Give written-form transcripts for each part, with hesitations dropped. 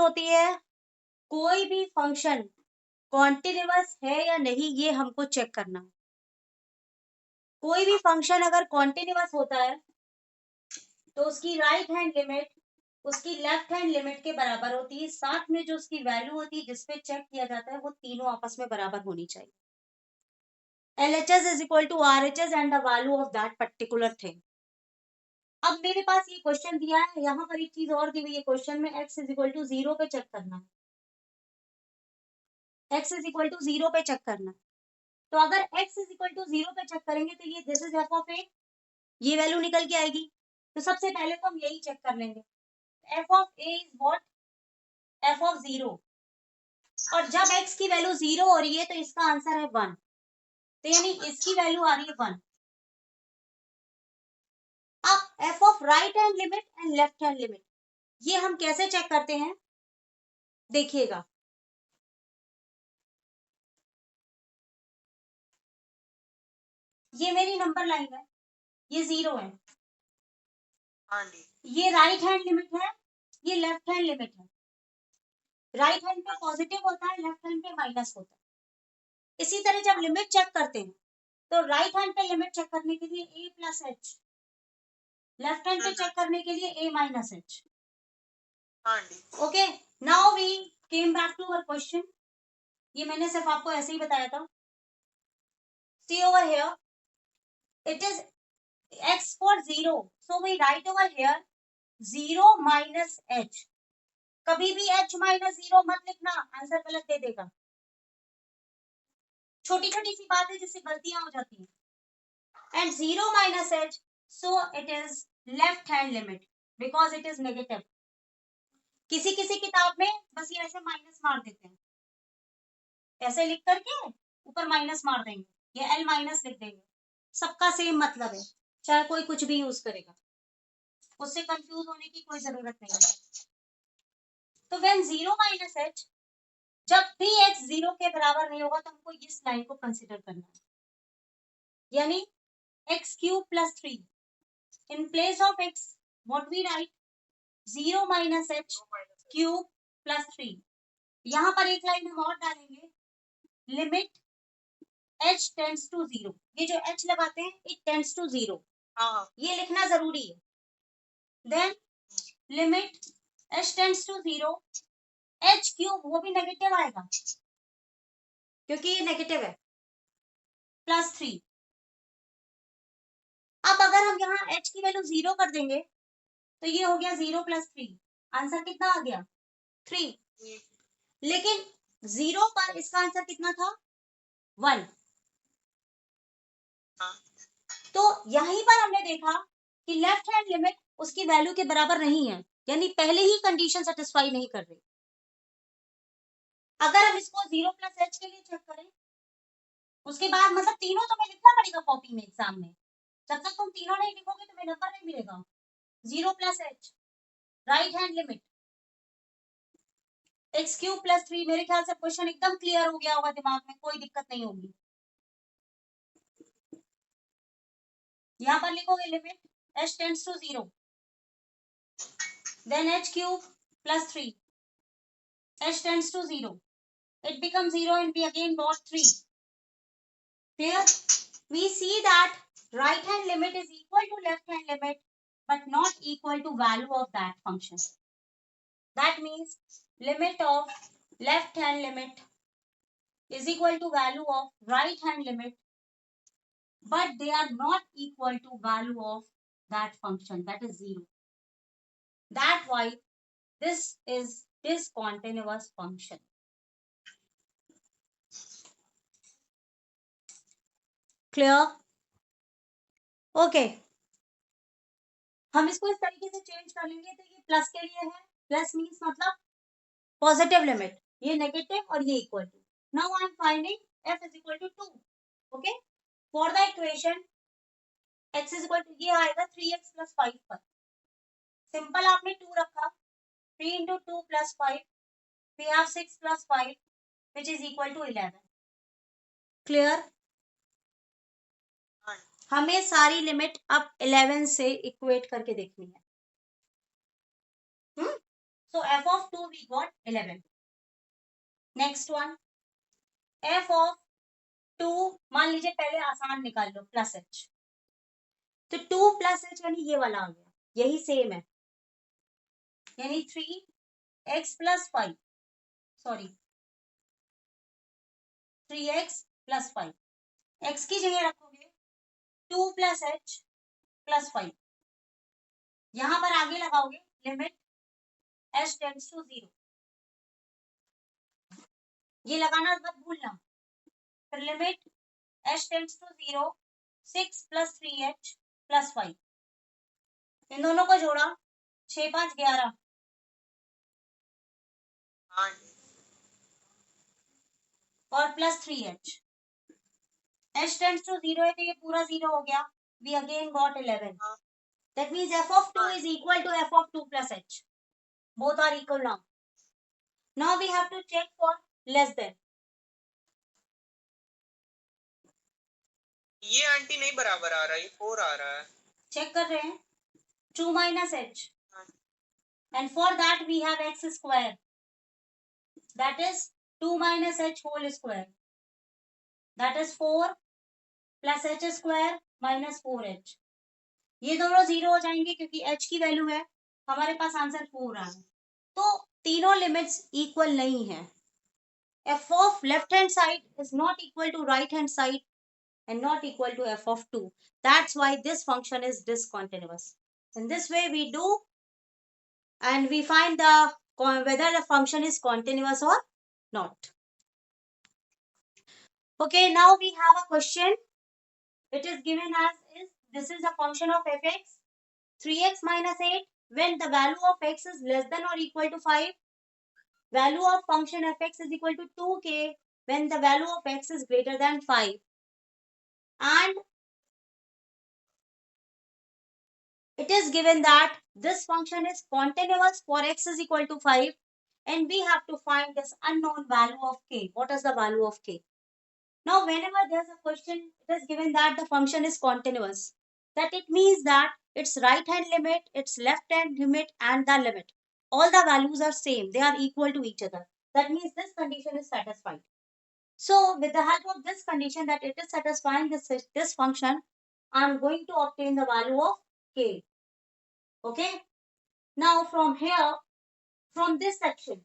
होती है कोई भी फंक्शन कॉन्टिन्यूअस है या नहीं, ये हमको चेक करना। कोई भी फंक्शन अगर कॉन्टिन्यूअस होता है तो उसकी राइट हैंड लिमिट उसकी लेफ्ट हैंड लिमिट के बराबर होती है, साथ में जो उसकी वैल्यू होती है जिसपे चेक किया जाता है वो तीनों आपस में बराबर होनी चाहिए। LHS is equal to RHS and the value of that particular thing. अब मेरे पास ये क्वेश्चन दिया है, यहाँ पर एक चीज और दी हुई है क्वेश्चन में, x इज इक्वल टू 0 पे चेक करना है। x इज इक्वल टू 0 पे चेक करना है। तो अगर x इज इक्वल टू 0 पे चेक करेंगे तो ये this is f of a, ये वैल्यू निकल के आएगी। तो सबसे पहले तो हम यही चेक कर लेंगे, f of a is what, f of 0। और जब x की वैल्यू 0 हो रही है तो इसका आंसर है 1, तो यानी इसकी वैल्यू आ रही है 1। अब f of right hand limit and left hand limit, ये हम कैसे चेक करते हैं देखिएगा। ये मेरी नंबर लाइन है, ये 0 है, ये राइट हैंड लिमिट है, ये लेफ्ट हैंड लिमिट है। राइट हैंड पे पॉजिटिव होता है, लेफ्ट हैंड पे माइनस होता है। इसी तरह जब लिमिट चेक करते हैं तो राइट हैंड पे लिमिट चेक करने के लिए a plus H, left hand पे चेक करने के लिए a minus H. Okay, now we came back to our question. ये मैंने सिर्फ आपको ऐसे ही बताया था। See over here, it is x for 0, so we write over here 0 minus h। कभी भी h माइनस 0 मत लिखना, आंसर गलत दे देगा। छोटी छोटी सी बात है जिससे गलतियां हो जाती हैं। And 0 minus h, so it is left hand limit because it is negative। किसी किसी किताब में बस ये ऐसे माइनस मार देते हैं, ऐसे लिख करके ऊपर माइनस मार देंगे, ये l माइनस लिख देंगे। सबका सेम मतलब है, चाहे कोई कुछ भी यूज करेगा, उससे कंफ्यूज होने की कोई जरूरत नहीं है। तो when 0 माइनस h, जब भी x 0 के बराबर नहीं होगा तो हमको इस लाइन को कंसिडर करना है, यानी x cube plus 3। In place of x what we write, 0 minus h cube plus 3। यहाँ पर एक लाइन हम और डालेंगे, लिमिट h टेंड्स टू 0। ये जो h लगाते हैं इट टेंड्स टू 0, ये लिखना जरूरी है। Then limit h tends to 0, h cube वो भी नेगेटिव आएगा क्योंकि ये नेगेटिव है, प्लस 3। अब अगर हम यहाँ h की वैल्यू 0 कर देंगे तो ये हो गया 0 प्लस 3, आंसर कितना आ गया 3। लेकिन 0 पर इसका आंसर कितना था 1। तो यहीं पर हमने देखा कि लेफ्ट हैंड लिमिट उसकी वैल्यू के बराबर नहीं है, यानी पहले ही कंडीशन सेटिस्फाई नहीं कर रही। अगर हम इसको 0 प्लस h के लिए चेक करें, उसके बाद मतलब तीनों तुम्हें लिखना पड़ेगा कॉपी में एग्जाम में, जब तक तुम तीनों नहीं लिखोगे तुम्हें नंबर नहीं मिलेगा। 0 plus h right hand limit x cube plus 3, मेरे ख्याल से क्वेश्चन एकदम क्लियर हो गया होगा दिमाग में, कोई दिक्कत नहीं होगी। यहाँ पर लिखोगे limit h tends to 0, then h cube plus 3, h tends to 0, it becomes 0 and we again got 3. Clear? We see that right hand limit is equal to left hand limit but not equal to value of that function. That means limit of left hand limit is equal to value of right hand limit, but they are not equal to value of that function, that is 0. That's why this is discontinuous function. Clear? Okay. हम इसको इस तरीके से change कर लेंगे, तो ये plus के लिए है, प्लस मीन्स मतलब पॉजिटिव लिमिट, ये नेगेटिव और ये equal to. Now I am finding f is equal to 2। Okay, for the equation x is equal to, ये आएगा 3x प्लस 5 पर। सिंपल आपने 2 रखा, 3 into 2 plus 5, we have 6 plus 5 which is equal to 11। Clear? हमें सारी limit अब 11 से equate करके देखनी है। So f of 2 we got 11. Next one, f of 2, मान लीजिए पहले आसान निकाल लो, प्लस h, तो 2 प्लस h यानी ये वाला आ गया, यही सेम है, यानी 3x plus 5, sorry 3x plus 5, x की जगह रखोगे 2 प्लस h प्लस 5, यहां पर आगे लगाओगे लिमिट h टेंड्स टू 0, ये लगाना मत भूलना, फिर limit h tends to 0, 6 plus 3h plus 5, इन दोनों को जोड़ा 6 5 11 और plus 3h, h tends to 0 है तो ये पूरा 0 हो गया, we again got 11, that means f of 2 is equal to f of 2 plus h, both are equal now. Now we have to check for less than. ये aunty नहीं बराबर आ रहा है, 4 आ रहा है, चेक कर रहे हैं, 2 minus h, and for that we have x square, that is 2 minus h whole square, that is 4 plus h square minus 4h, ये दोनों 0 हो जाएंगे क्योंकि h की वैल्यू है, हमारे पास आंसर 4 आ रहा है, तो तीनों लिमिट्स इक्वल नहीं है, f of left hand side is not equal to right hand side and not equal to f of 2. That's why this function is discontinuous. In this way we do, and we find the whether the function is continuous or not. Okay, now we have a question. It is given as is, this is a function of fx 3x minus 8 when the value of x is less than or equal to 5. Value of function fx is equal to 2k when the value of x is greater than 5. And it is given that this function is continuous for x is equal to 5, and we have to find this unknown value of k. What is the value of k? Now, whenever there's a question, it is given that the function is continuous. That it means that its right hand limit, its left hand limit, and the limit, all the values are same. They are equal to each other. That means this condition is satisfied. So, with the help of this condition that it is satisfying this function, I am going to obtain the value of k. Okay. Now, from here, from this section,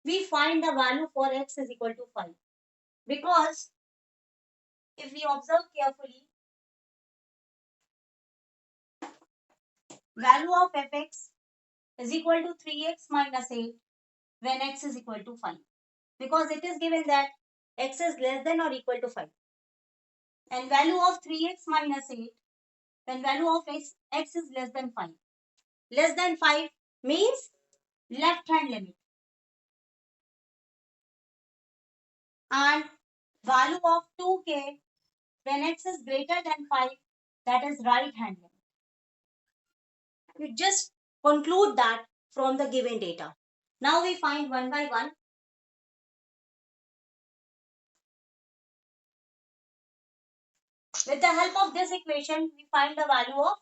we find the value for x is equal to 5. Because if we observe carefully, value of fx is equal to 3x minus 8 when x is equal to 5. Because it is given that x is less than or equal to 5. And value of 3x minus 8 when value of x is less than 5. Less than 5 means left hand limit. And value of 2k when x is greater than 5, that is right hand limit. You just conclude that from the given data. Now we find one by one. With the help of this equation, we find the value of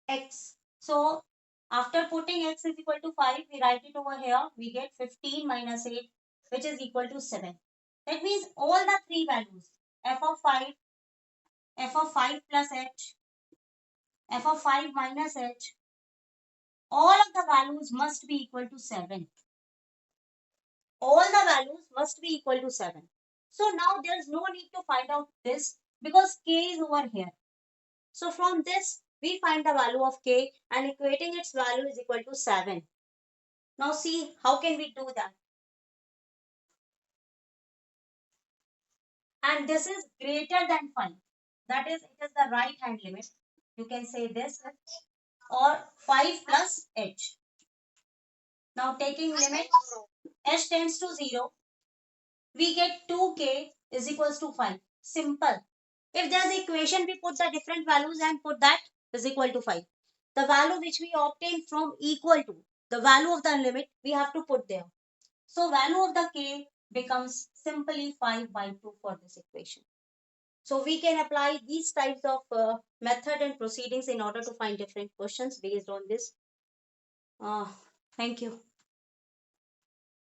x. So after putting x is equal to 5, we write it over here. We get 15 minus 8, which is equal to 7. That means all the three values, f of 5 plus h, f of 5 minus h, all of the values must be equal to 7. All the values must be equal to 7. So now there is no need to find out this because k is over here. So from this, we find the value of k and equating its value is equal to 7. Now see, how can we do that? And this is greater than 5. That is, it is the right hand limit. You can say this, or 5 plus h. Now taking limit h tends to 0, we get 2k is equals to 5. Simple. If there's an equation, we put the different values and put that is equal to 5. The value which we obtain from equal to the value of the limit, we have to put there. So value of the k becomes simply 5 by 2 for this equation. So we can apply these types of method and proceedings in order to find different questions based on this. Thank you.